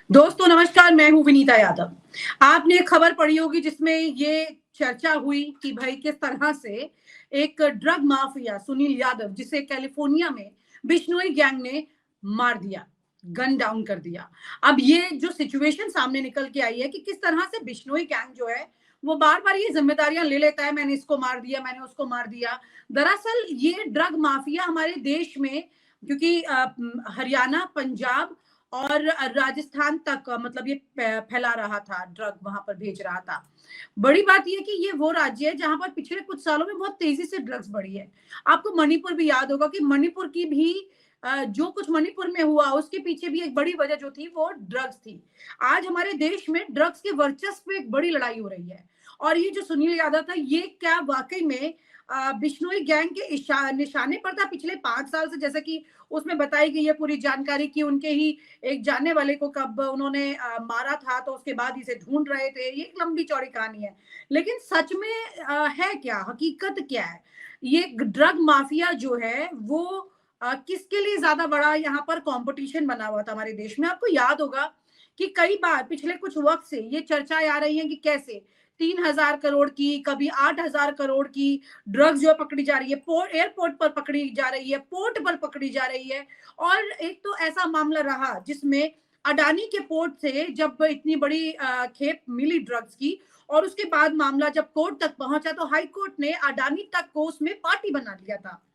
दोस्तों नमस्कार, मैं हूँ विनीता यादव। आपने एक खबर पढ़ी होगी जिसमें ये चर्चा हुई कि भाई किस तरह से एक ड्रग माफिया सुनील यादव, जिसे कैलिफोर्निया में बिश्नोई गैंग ने मार दिया, गन डाउन कर दिया। अब ये जो सिचुएशन सामने निकल के आई है कि किस तरह से बिश्नोई गैंग जो है वो बार-बार ये जिम्मेदारियां ले लेता है, मैंने इसको मार दिया, मैंने उसको मार दिया। दरअसल ये ड्रग माफिया हमारे देश में, क्योंकि हरियाणा, पंजाब और राजस्थान तक मतलब ये फैला रहा था, ड्रग वहां पर भेज रहा था। बड़ी बात ये कि ये वो राज्य है जहां पर पिछले कुछ सालों में बहुत तेजी से ड्रग्स बढ़ी है। आपको मणिपुर भी याद होगा कि मणिपुर की भी जो कुछ मणिपुर में हुआ उसके पीछे भी एक बड़ी वजह जो थी वो ड्रग्स थी। आज हमारे देश में ड्रग्स के वर्चस्व पे एक बड़ी लड़ाई हो रही है। और ये जो सुनील यादव था, ये क्या वाकई में बिश्नोई गैंग के निशाने पर था पिछले 5 साल से, जैसे कि उसमें बताई गई है पूरी जानकारी कि उनके ही एक जानने वाले को कब उन्होंने मारा था, तो उसके बाद इसे ढूंढ रहे थे। ये एक लंबी चौड़ी कहानी है, लेकिन सच में है क्या, हकीकत क्या है? ये ड्रग माफिया जो है वो किसके लिए ज्यादा बड़ा यहाँ पर कंपटीशन बना हुआ था हमारे देश में। आपको याद होगा कि कई बार पिछले कुछ वक्त से ये चर्चाएं आ रही हैं कि कैसे 3,000 करोड़ की, कभी 8,000 करोड़ की ड्रग्स जो पकड़ी जा रही है, एयरपोर्ट पर पकड़ी जा रही है, पोर्ट पर पकड़ी जा रही है। और एक तो ऐसा मामला रहा जिसमें अडानी के पोर्ट से जब इतनी बड़ी खेप मिली ड्रग्स की, और उसके बाद मामला जब कोर्ट तक पहुंचा तो हाई कोर्ट ने अडानी तक को उसमें पार्टी बना लिया था।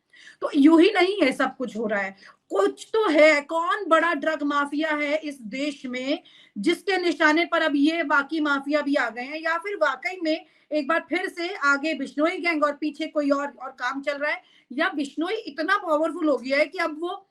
तो यूं ही नहीं है सब कुछ हो रहा है, कुछ तो है। कौन बड़ा ड्रग माफिया है इस देश में जिसके निशाने पर अब ये बाकी माफिया भी आ गए हैं, या फिर वाकई में एक बार फिर से आगे बिश्नोई गैंग और पीछे कोई और काम चल रहा है, या बिश्नोई इतना पावरफुल हो गया है कि अब वो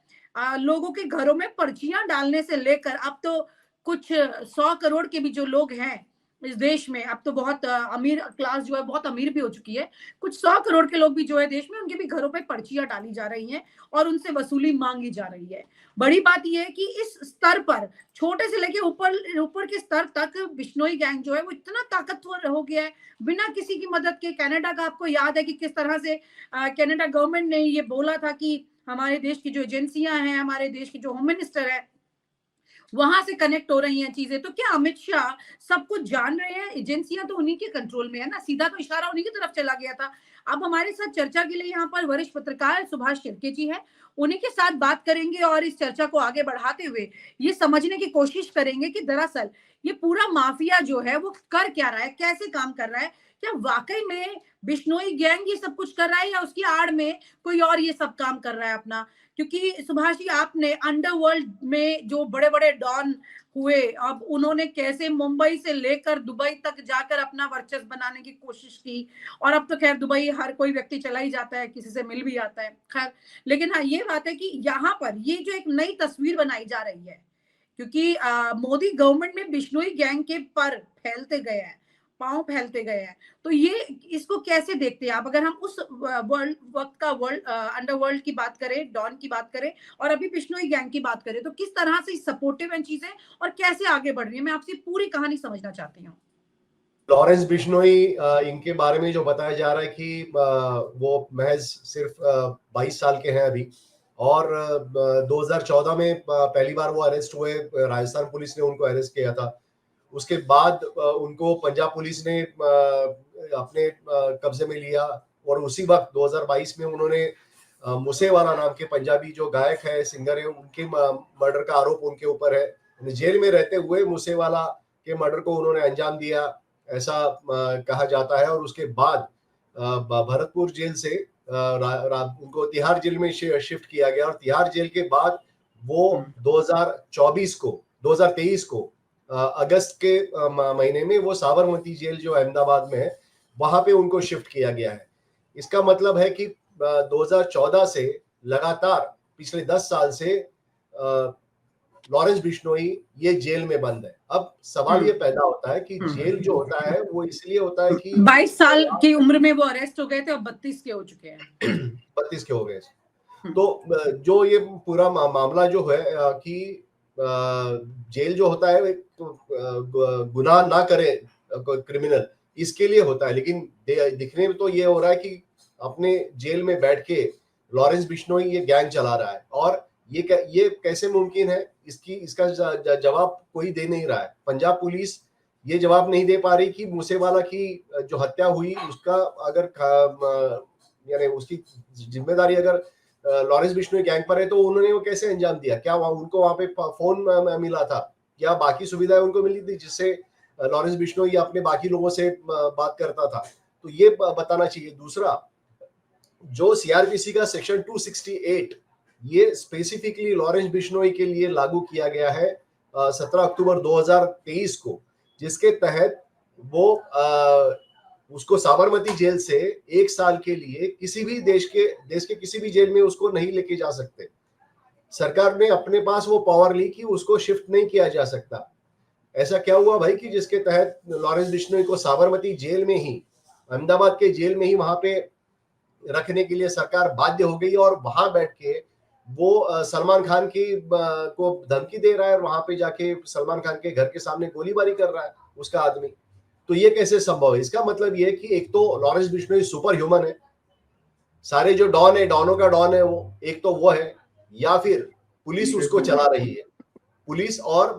लोगों के घरों में पर्चियां डालने से लेकर अब तो कुछ 100 करोड़ के भी जो लोग हैं इस देश में, अब तो बहुत अमीर क्लास जो है बहुत अमीर भी हो चुकी है। कुछ 100 करोड़ के लोग भी जो है देश में, उनके भी घरों पे पर्चियां डाली जा रही हैं और उनसे वसूली मांगी जा रही है। बड़ी बात यह है कि इस स्तर पर, छोटे से लेके ऊपर ऊपर के स्तर तक, बिश्नोई गैंग जो है वो इतना ताकतवर हो गया है बिना किसी की मदद के। कनाडा का आपको याद है कि किस तरह से कनाडा गवर्नमेंट ने ये बोला था कि हमारे देश की जो एजेंसियां हैं, हमारे देश के जो होम मिनिस्टर है, वहां से कनेक्ट हो रही हैं चीजें। तो क्या अमित शाह सब कुछ जान रहे हैं? एजेंसियां तो उन्हीं के कंट्रोल में है ना, सीधा तो इशारा उन्हीं की तरफ चला गया था। अब हमारे साथ चर्चा के लिए यहाँ पर वरिष्ठ पत्रकार सुभाष शिर्के जी हैं, उन्हीं के साथ बात करेंगे और इस चर्चा को आगे बढ़ाते हुए ये समझने की कोशिश करेंगे कि दरअसल ये पूरा माफिया जो है वो कर क्या रहा है, कैसे काम कर रहा है। क्या वाकई में बिश्नोई गैंग ये सब कुछ कर रहा है, या उसकी आड़ में कोई और ये सब काम कर रहा है अपना? क्योंकि सुभाष जी, आपने अंडरवर्ल्ड में जो बड़े बड़े डॉन हुए, अब उन्होंने कैसे मुंबई से लेकर दुबई तक जाकर अपना वर्चस्व बनाने की कोशिश की। और अब तो खैर दुबई हर कोई व्यक्ति चला ही जाता है, किसी से मिल भी आता है, खैर। लेकिन हाँ, ये बात है कि यहाँ पर ये जो एक नई तस्वीर बनाई जा रही है, क्योंकि मोदी गवर्नमेंट में बिश्नोई गैंग के पर फैलते गए हैं, पांव फैलते गए हैं। तो ये, इसको कैसे देखते हैं आप? अगर हम उस वर्ल्ड वक्त का वर्ल्ड अंडरवर्ल्ड की बात करें, डॉन की बात करें, और अभी बिश्नोई गैंग की बात करें, तो किस तरह से सपोर्टिव हैं चीजें और कैसे आगे बढ़ रही है? मैं आपसे पूरी कहानी समझना चाहती हूँ। लॉरेंस बिश्नोई, इनके बारे में जो बताया जा रहा है कि वो महज सिर्फ 22 साल के हैं अभी, और 2014 में पहली बार वो अरेस्ट हुए। राजस्थान पुलिस ने उनको अरेस्ट किया था। उसके बाद उनको पंजाब पुलिस ने अपने कब्जे में लिया, और उसी वक्त 2022 में उन्होंने मूसेवाला नाम के पंजाबी जो गायक है, सिंगर है, उनके मर्डर का आरोप उनके ऊपर है। जेल में रहते हुए मूसेवाला के मर्डर को उन्होंने अंजाम दिया, ऐसा कहा जाता है। और उसके बाद भरतपुर जेल से उनको तिहाड़ जेल में शिफ्ट किया गया, और तिहाड़ जेल के बाद वो 2023 को अगस्त के महीने में वो साबरमती जेल जो अहमदाबाद में है, वहां पे उनको शिफ्ट किया गया है। इसका मतलब है कि 2014 से लगातार पिछले 10 साल से लॉरेंस बिश्नोई ये जेल में बंद है। अब सवाल ये पैदा होता है कि जेल जो होता है वो इसलिए होता है कि 22 साल की उम्र में वो अरेस्ट हो गए थे और 32 के हो चुके हैं। 32 के हो गए। तो जो ये पूरा मामला जो है कि जेल जो होता है तो गुनाह ना करे क्रिमिनल, इसके लिए होता है। लेकिन दिखने में तो ये हो रहा है कि अपने जेल में बैठ के लॉरेंस बिश्नोई ये गैंग चला रहा है, और ये कैसे मुमकिन है? इसका जवाब कोई दे नहीं रहा है। पंजाब पुलिस ये जवाब नहीं दे पा रही कि मूसेवाला की जो हत्या हुई उसका अगर यानी उसकी जिम्मेदारी अगर लॉरेंस बिश्नोई गैंग पर है तो उन्होंने वो कैसे अंजाम दिया? क्या उनको वहां पे फोन मिला था? क्या बाकी सुविधाएं उनको मिली थी जिससे लॉरेंस बिश्नोई अपने बाकी लोगों से बात करता था? तो ये बताना चाहिए। दूसरा, जो सीआरपीसी का सेक्शन 268 ये स्पेसिफिकली लॉरेंस बिश्नोई के लिए लागू किया गया है 17 अक्टूबर 2023 को, जिसके तहत वो उसको साबरमती जेल से 1 साल के लिए किसी भी देश के किसी भी जेल में उसको नहीं लेके जा सकते। सरकार ने अपने पास वो पावर ली कि उसको शिफ्ट नहीं किया जा सकता। ऐसा क्या हुआ भाई कि जिसके तहत लॉरेंस बिश्नोई को साबरमती जेल में ही, अहमदाबाद के जेल में ही वहां पे रखने के लिए सरकार बाध्य हो गई और वहां बैठ के वो सलमान खान को धमकी दे रहा है और वहां पे जाके सलमान खान के घर के सामने गोलीबारी कर रहा है उसका आदमी। तो ये कैसे संभव है? इसका मतलब ये है कि एक तो लॉरेंस बिश्नोई सुपर ह्यूमन है, सारे जो डॉन है, डॉनों का डॉन है वो, एक तो वो है, या फिर पुलिस उसको चला रही है। पुलिस और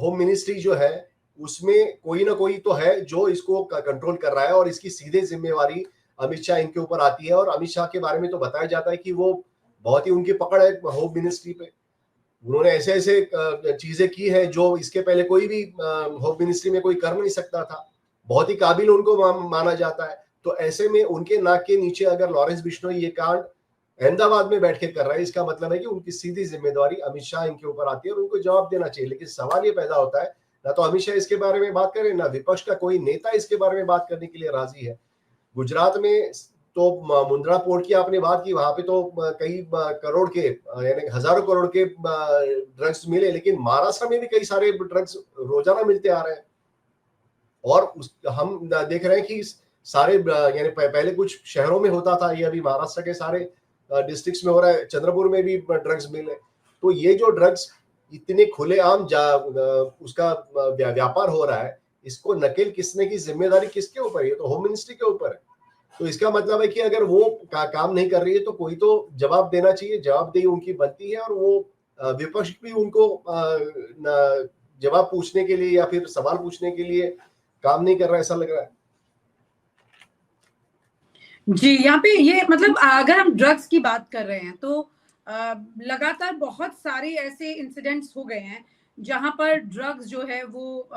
होम मिनिस्ट्री जो है उसमें कोई ना कोई तो है जो इसको कंट्रोल कर रहा है और इसकी सीधे जिम्मेवारी अमित शाह इनके ऊपर आती है। और अमित शाह के बारे में तो बताया जाता है कि वो बहुत ही उनकी पकड़ है होम मिनिस्ट्री पे। उन्होंने ऐसे ऐसे चीजें की है जो इसके पहले कोई भी होम मिनिस्ट्री में कोई कर नहीं सकता था। बहुत ही काबिल उनको माना जाता है। तो ऐसे में उनके नाक के नीचे अगर लॉरेंस बिश्नोई ये कांड अहमदाबाद में बैठ के कर रहा है, इसका मतलब है कि उनकी सीधी जिम्मेदारी अमित शाह इनके ऊपर आती है और उनको जवाब देना चाहिए। लेकिन सवाल ये पैदा होता है, ना तो अमित शाह इसके बारे में बात करे, ना विपक्ष का कोई नेता इसके बारे में बात करने के लिए राजी है। गुजरात में तो मुंद्रा पोर्ट की आपने बात की, वहां पे तो कई करोड़ के यानी हजारों करोड़ के ड्रग्स मिले, लेकिन महाराष्ट्र में भी कई सारे ड्रग्स रोजाना मिलते आ रहे हैं। और हम देख रहे हैं कि सारे यानी पहले कुछ शहरों में होता था, ये अभी महाराष्ट्र के सारे डिस्ट्रिक्ट्स में हो रहा है। चंद्रपुर में भी ड्रग्स मिले। तो ये जो ड्रग्स इतने खुलेआम उसका व्यापार हो रहा है, इसको नकेल कसने की जिम्मेदारी किसके ऊपर है? तो होम मिनिस्ट्री के ऊपर है। तो इसका मतलब है कि अगर वो काम नहीं कर रही है तो कोई तो जवाब देना चाहिए। जवाबदेही उनकी बनती है और वो विपक्ष भी उनको जवाब पूछने के लिए या फिर सवाल पूछने के लिए काम नहीं कर रहा, ऐसा लग रहा है। जी, यहाँ पे ये मतलब अगर हम ड्रग्स की बात कर रहे हैं तो लगातार बहुत सारे ऐसे इंसिडेंट्स हो गए हैं जहां पर ड्रग्स जो है वो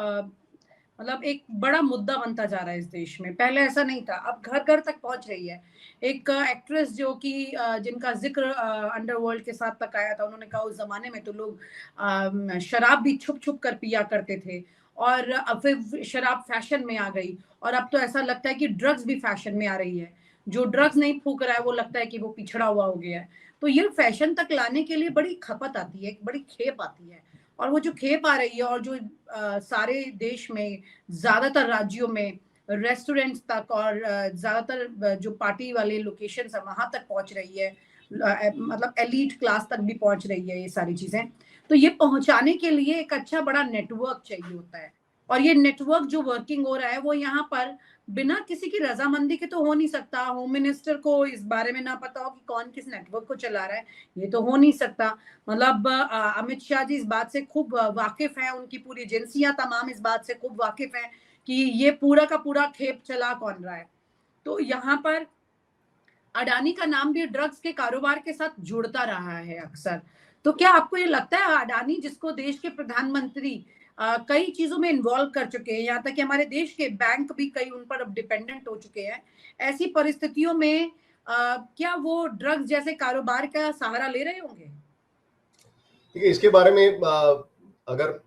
मतलब एक बड़ा मुद्दा बनता जा रहा है इस देश में। पहले ऐसा नहीं था, अब घर घर तक पहुंच रही है। एक एक्ट्रेस जो कि जिनका जिक्र अंडरवर्ल्ड के साथ तक आया था, उन्होंने कहा उस जमाने में तो लोग शराब भी छुप छुप कर पिया करते थे और अब फिर शराब फैशन में आ गई और अब तो ऐसा लगता है कि ड्रग्स भी फैशन में आ रही है। जो ड्रग्स नहीं फूक रहा है वो लगता है कि वो पिछड़ा हुआ हो गया है। तो ये फैशन तक लाने के लिए बड़ी खपत आती है, बड़ी खेप आती है। और वो जो खेप आ रही है और जो सारे देश में ज्यादातर राज्यों में रेस्टोरेंट्स तक और ज्यादातर जो पार्टी वाले लोकेशंस है वहां तक पहुंच रही है, मतलब एलीट क्लास तक भी पहुंच रही है ये सारी चीजें। तो ये पहुंचाने के लिए एक अच्छा बड़ा नेटवर्क चाहिए होता है और ये नेटवर्क जो वर्किंग हो रहा है वो यहाँ पर बिना किसी की रजामंदी के तो हो नहीं सकता। होम मिनिस्टर को इस बारे में ना पता हो कि कौन किस नेटवर्क को चला रहा है, ये तो हो नहीं सकता। मतलब अमित शाह जी इस बात से खूब वाकिफ हैं, उनकी पूरी एजेंसियां तमाम इस बात से खूब वाकिफ हैं कि ये पूरा का पूरा खेप चला कौन रहा है। तो यहाँ पर अडानी का नाम भी ड्रग्स के कारोबार के साथ जुड़ता रहा है अक्सर। तो क्या आपको ये लगता है अडानी जिसको देश के प्रधानमंत्री कई चीजों में इन्वॉल्व कर चुके हैं, यहाँ तक कि हमारे देश के बैंक भी कई उन पर अब डिपेंडेंट हो चुके हैं, ऐसी परिस्थितियों में क्या वो ड्रग्स जैसे कारोबार का सहारा ले रहे होंगे? देखिए, इसके बारे में अगर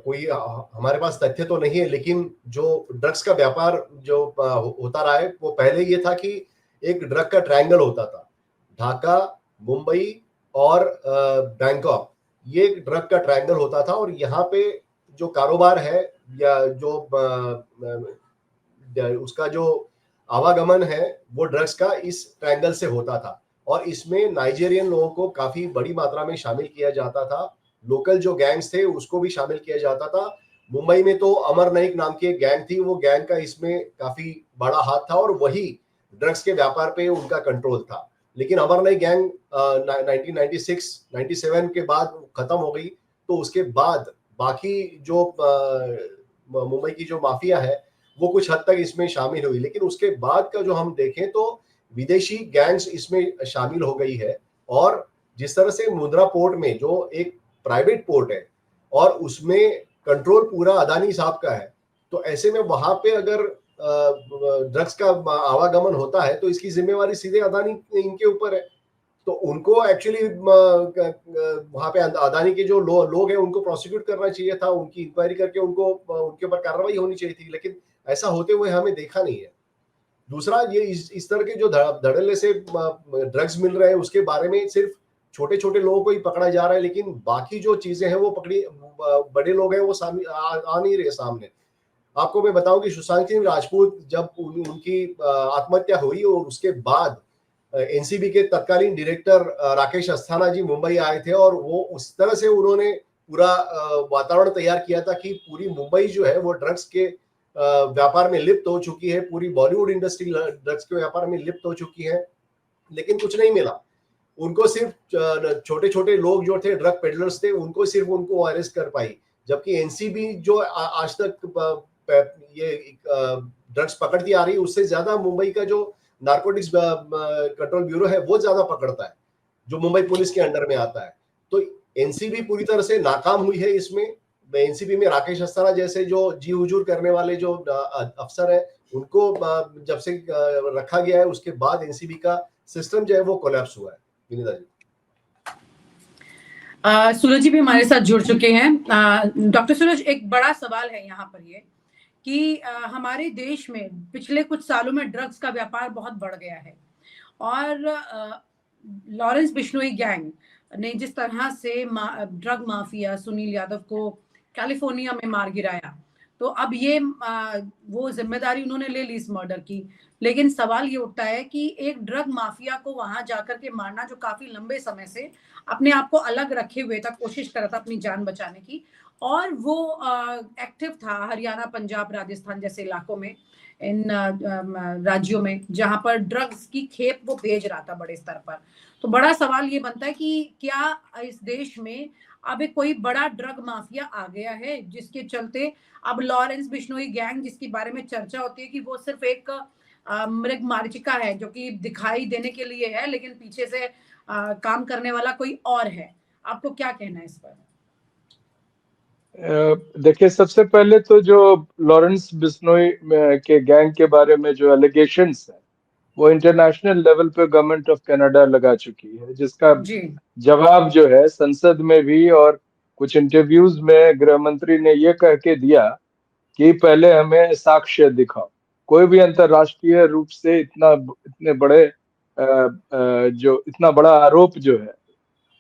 कोई हमारे पास तथ्य तो नहीं है, लेकिन जो ड्रग्स का व्यापार जो होता रहा है वो पहले ये था कि एक ड्रग का ट्रायंगल होता था। ढाका, मुंबई और बैंकॉक, ये एक ड्रग का ट्रायंगल होता था और यहाँ पे जो कारोबार है या जो उसका जो आवागमन है वो ड्रग्स का इस ट्रायंगल से होता था और इसमें नाइजीरियन लोगों को काफी बड़ी मात्रा में शामिल किया जाता था। लोकल जो गैंग्स थे उसको भी शामिल किया जाता था। मुंबई में तो अमर नाइक नाम की एक गैंग थी, वो गैंग का इसमें काफी बड़ा हाथ था और वही ड्रग्स के व्यापार पे उनका कंट्रोल था। लेकिन अमरनाथ गैंग 1996-97 के बाद खत्म हो गई। तो उसके बाद बाकी जो मुंबई की जो माफिया है वो कुछ हद तक इसमें शामिल हुई, लेकिन उसके बाद का जो हम देखें तो विदेशी गैंग्स इसमें शामिल हो गई है। और जिस तरह से मुंद्रा पोर्ट में जो एक प्राइवेट पोर्ट है और उसमें कंट्रोल पूरा अदानी साहब का है, तो ऐसे में वहां पे अगर ड्रग्स का आवागमन होता है तो इसकी जिम्मेवारी सीधे अदानी इनके ऊपर है। तो उनको एक्चुअली वहां पे अदानी के जो लोग हैं उनको प्रोसिक्यूट करना चाहिए था, उनकी इंक्वायरी करके उनको उनके ऊपर कार्रवाई होनी चाहिए थी, लेकिन ऐसा होते हुए हमें देखा नहीं है। दूसरा, ये इस तरह के जो धड़ल्ले से ड्रग्स मिल रहे हैं उसके बारे में सिर्फ छोटे छोटे लोगों को ही पकड़ा जा रहा है, लेकिन बाकी जो चीजें हैं वो पकड़ी बड़े लोग हैं वो सामने आ नहीं रहे सामने। आपको मैं बताऊं कि सुशांत सिंह राजपूत जब उनकी आत्महत्या हुई और उसके बाद एनसीबी के तत्कालीन डायरेक्टर राकेश अस्थाना जी मुंबई आए थे और वो उस तरह से उन्होंने पूरा वातावरण तैयार किया था कि पूरी मुंबई जो है वो ड्रग्स के व्यापार में लिप्त हो चुकी है, पूरी बॉलीवुड इंडस्ट्री ड्रग्स के व्यापार में लिप्त हो चुकी है, लेकिन कुछ नहीं मिला उनको। सिर्फ छोटे छोटे लोग जो थे ड्रग पेडलर्स थे उनको सिर्फ उनको अरेस्ट कर पाई, जबकि एनसीबी जो आज तक ये ड्रग्स पकड़ती आ रही है उससे ज्यादा मुंबई का जो नार्कोटिक्स कंट्रोल ब्यूरो है वो ज्यादा पकड़ता है, जो मुंबई पुलिस के अंडर में आता है। तो एनसीबी पूरी तरह से नाकाम हुई है इसमें। एनसीबी में राकेश अस्थाना जैसे जो जी हुजूर करने वाले जो अफसर है उनको जब से रखा गया है उसके बाद एनसीबी का सिस्टम जो है वो कोलैप्स हुआ है। विनीता जी, सूरज जी भी हमारे साथ जुड़ चुके हैं। डॉक्टर सूरज, एक बड़ा सवाल है यहाँ पर ये कि हमारे देश में पिछले कुछ सालों में ड्रग्स का व्यापार बहुत बढ़ गया है और लॉरेंस बिश्नोई गैंग ने जिस तरह से ड्रग माफिया सुनील यादव को कैलिफोर्निया में मार गिराया, तो अब ये वो जिम्मेदारी उन्होंने ले ली इस मर्डर की। लेकिन सवाल ये उठता है कि एक ड्रग माफिया को वहां जाकर के मारना, जो काफी लंबे समय से अपने आप को अलग रखे हुए था, कोशिश कर रहा था अपनी जान बचाने की, और वो एक्टिव था हरियाणा, पंजाब, राजस्थान जैसे इलाकों में, इन राज्यों में जहां पर ड्रग्स की खेप वो भेज रहा था बड़े स्तर पर। तो बड़ा सवाल ये बनता है कि क्या इस देश में अब एक कोई बड़ा ड्रग माफिया आ गया है जिसके चलते अब लॉरेंस बिश्नोई गैंग, जिसके बारे में चर्चा होती है कि वो सिर्फ एक मृग मारीचिका है जो कि दिखाई देने के लिए है, लेकिन पीछे से काम करने वाला कोई और है। आपको क्या कहना है इस पर? देखिए, सबसे पहले तो जो लॉरेंस बिश्नोई के गैंग के बारे में जो एलिगेशंस है वो इंटरनेशनल लेवल पे गवर्नमेंट ऑफ कनाडा लगा चुकी है, जिसका जवाब जो है संसद में भी और कुछ इंटरव्यूज में गृह मंत्री ने ये कह के दिया कि पहले हमें साक्ष्य दिखाओ। कोई भी अंतरराष्ट्रीय रूप से इतने बड़े जो इतना बड़ा आरोप जो है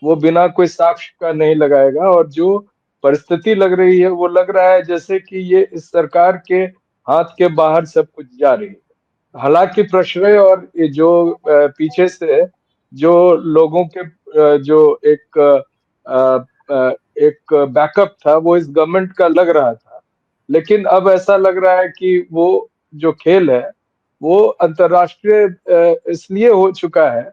वो बिना कोई साक्ष्य का नहीं लगाएगा। और जो परिस्थिति लग रही है वो लग रहा है जैसे कि ये इस सरकार के हाथ के बाहर सब कुछ जा रही है। हालांकि प्रश्रय और ये जो पीछे से जो लोगों के जो एक बैकअप था वो इस गवर्नमेंट का लग रहा था, लेकिन अब ऐसा लग रहा है कि वो जो खेल है वो अंतरराष्ट्रीय इसलिए हो चुका है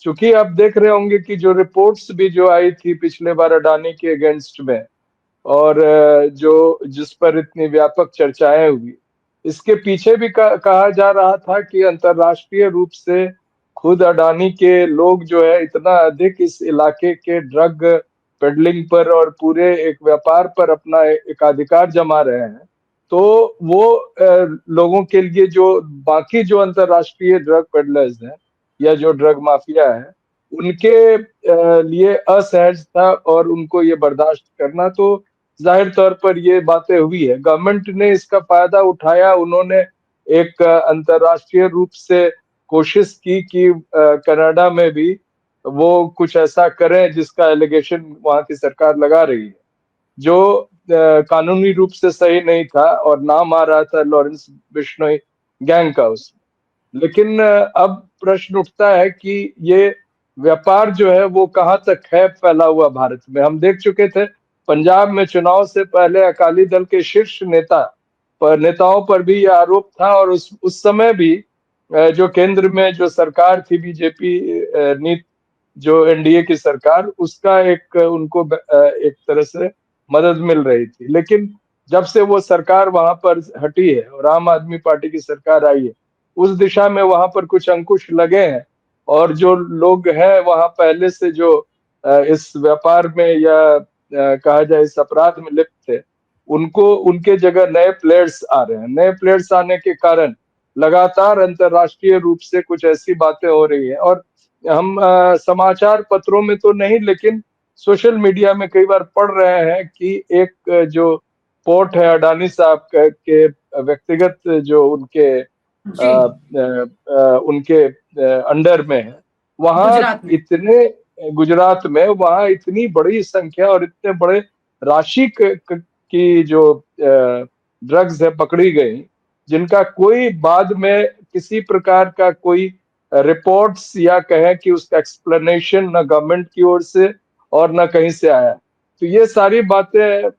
क्योंकि आप देख रहे होंगे कि जो रिपोर्ट्स भी जो आई थी पिछले बार अडानी के अगेंस्ट में और जो जिस पर इतनी व्यापक चर्चाएं हुई, इसके पीछे भी कहा जा रहा था कि अंतरराष्ट्रीय रूप से खुद अडानी के लोग जो है इतना अधिक इस इलाके के ड्रग पेडलिंग पर और पूरे एक व्यापार पर अपना एकाधिकार जमा रहे हैं। तो वो लोगों के लिए जो बाकी जो अंतरराष्ट्रीय ड्रग पेडलर्स हैं या जो ड्रग माफिया है उनके लिए असहज था और उनको ये बर्दाश्त करना, तो जाहिर तौर पर ये बातें हुई है। गवर्नमेंट ने इसका फायदा उठाया, उन्होंने एक अंतरराष्ट्रीय रूप से कोशिश की कि कनाडा में भी वो कुछ ऐसा करें जिसका एलिगेशन वहां की सरकार लगा रही है, जो कानूनी रूप से सही नहीं था और नाम आ रहा था लॉरेंस बिश्नोई गैंग का उसमें। लेकिन अब प्रश्न उठता है कि ये व्यापार जो है वो कहाँ तक है फैला हुआ भारत में। हम देख चुके थे पंजाब में चुनाव से पहले अकाली दल के शीर्ष नेताओं पर भी यह आरोप था और उस समय भी जो केंद्र में जो सरकार थी बीजेपी नीति जो एनडीए की सरकार, उसका एक उनको एक तरह से मदद मिल रही थी। लेकिन जब से वो सरकार वहां पर हटी है और आम आदमी पार्टी की सरकार आई है, उस दिशा में वहां पर कुछ अंकुश लगे हैं। और जो लोग हैं वहां पहले से जो इस व्यापार में या कहा जाए इस अपराध में लिप्त थे, उनको उनके जगह नए प्लेयर्स आ रहे हैं। नए प्लेयर्स आने के कारण लगातार अंतर्राष्ट्रीय रूप से कुछ ऐसी बातें हो रही है। और हम समाचार पत्रों में तो नहीं, लेकिन सोशल मीडिया में कई बार पढ़ रहे हैं कि एक जो पोर्ट है अडानी साहब के व्यक्तिगत जो उनके अंडर में है, वहां गुजरात में वहां इतनी बड़ी संख्या और इतने बड़े राशि की जो ड्रग्स है पकड़ी गई, जिनका कोई बाद में किसी प्रकार का कोई रिपोर्ट्स या कहें कि उसका एक्सप्लेनेशन न गवर्नमेंट की ओर से और न कहीं से आया। तो ये सारी बातें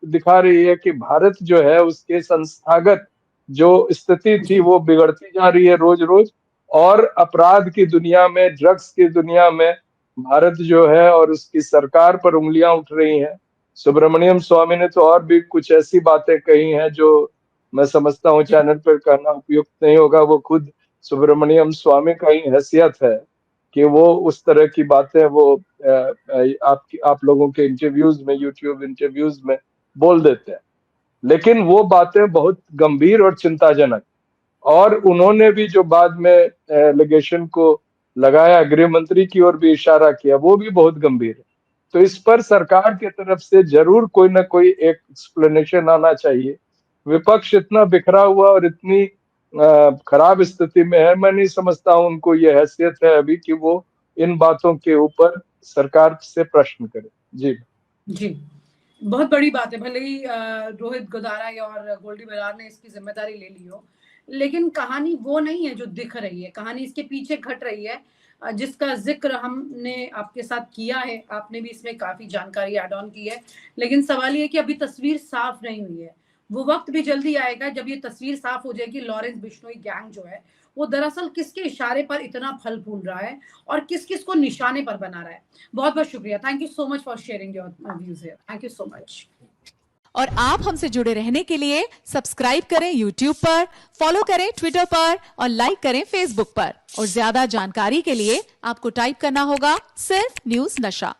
दिखा रही है कि भारत जो है उसके संस्थागत जो स्थिति थी वो बिगड़ती जा रही है रोज रोज। और अपराध की दुनिया में, ड्रग्स की दुनिया में भारत जो है और उसकी सरकार पर उंगलियां उठ रही हैं। सुब्रमण्यम स्वामी ने तो और भी कुछ ऐसी बातें कही हैं जो मैं समझता हूँ चैनल पर कहना उपयुक्त नहीं होगा। वो खुद सुब्रमण्यम स्वामी का ही हैसियत है कि वो उस तरह की बातें वो आप लोगों के इंटरव्यूज में, यूट्यूब इंटरव्यूज में बोल देते हैं। लेकिन वो बातें बहुत गंभीर और चिंताजनक, और उन्होंने भी जो बाद में एलिगेशन को लगाया, गृह मंत्री की ओर भी इशारा किया, वो भी बहुत गंभीर है। तो इस पर सरकार की तरफ से जरूर कोई ना कोई एक एक्सप्लेनेशन आना चाहिए। विपक्ष इतना बिखरा हुआ और इतनी खराब स्थिति में है, मैं नहीं समझता हूं उनको ये हैसियत है अभी कि वो इन बातों के ऊपर सरकार से प्रश्न करे। जी जी, बहुत बड़ी बात है। भले ही रोहित गोदारा और गोल्डी बरार ने इसकी जिम्मेदारी ले ली हो, लेकिन कहानी वो नहीं है जो दिख रही है। कहानी इसके पीछे घट रही है, जिसका जिक्र हमने आपके साथ किया है। आपने भी इसमें काफी जानकारी ऐड ऑन की है, लेकिन सवाल ये कि अभी तस्वीर साफ नहीं हुई है। वो वक्त भी जल्दी आएगा जब ये तस्वीर साफ हो जाएगी लॉरेंस बिश्नोई गैंग जो है वो दरअसल किसके इशारे पर इतना फल फूल रहा है और किस किस को निशाने पर बना रहा है। बहुत बहुत शुक्रिया। Thank you so much for sharing your views here. Thank you so much. और आप हमसे जुड़े रहने के लिए सब्सक्राइब करें YouTube पर, फॉलो करें Twitter पर और लाइक करें Facebook पर। और ज्यादा जानकारी के लिए आपको टाइप करना होगा सिर्फ न्यूज़ नशा।